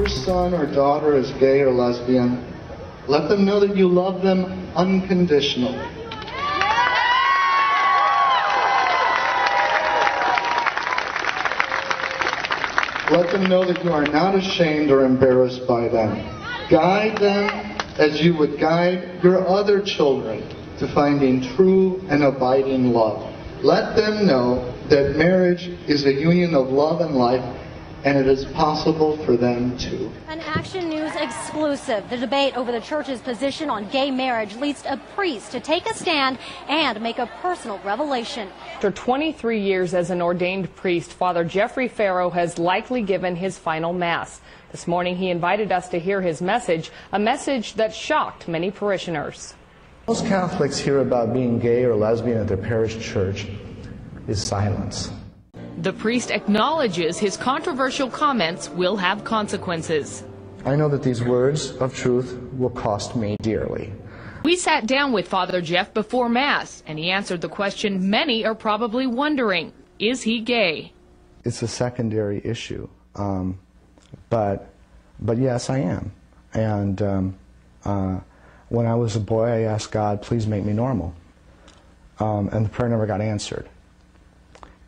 your son or daughter is gay or lesbian, let them know that you love them unconditionally. Let them know that you are not ashamed or embarrassed by them. Guide them as you would guide your other children to finding true and abiding love. Let them know that marriage is a union of love and life, and it is possible for them too. An Action News exclusive. The debate over the church's position on gay marriage leads a priest to take a stand and make a personal revelation. After 23 years as an ordained priest, Father Jeffrey Farrow has likely given his final Mass. This morning he invited us to hear his message, a message that shocked many parishioners. Most Catholics hear about being gay or lesbian at their parish church is silence. The priest acknowledges his controversial comments will have consequences. I know that these words of truth will cost me dearly. We sat down with Father Jeff before Mass, and he answered the question many are probably wondering: is he gay? It's a secondary issue, but yes, I am. And when I was a boy, I asked God, please make me normal. And the prayer never got answered.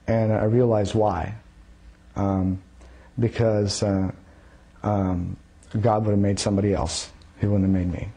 And I realized why. Because God would have made somebody else. He wouldn't have made me.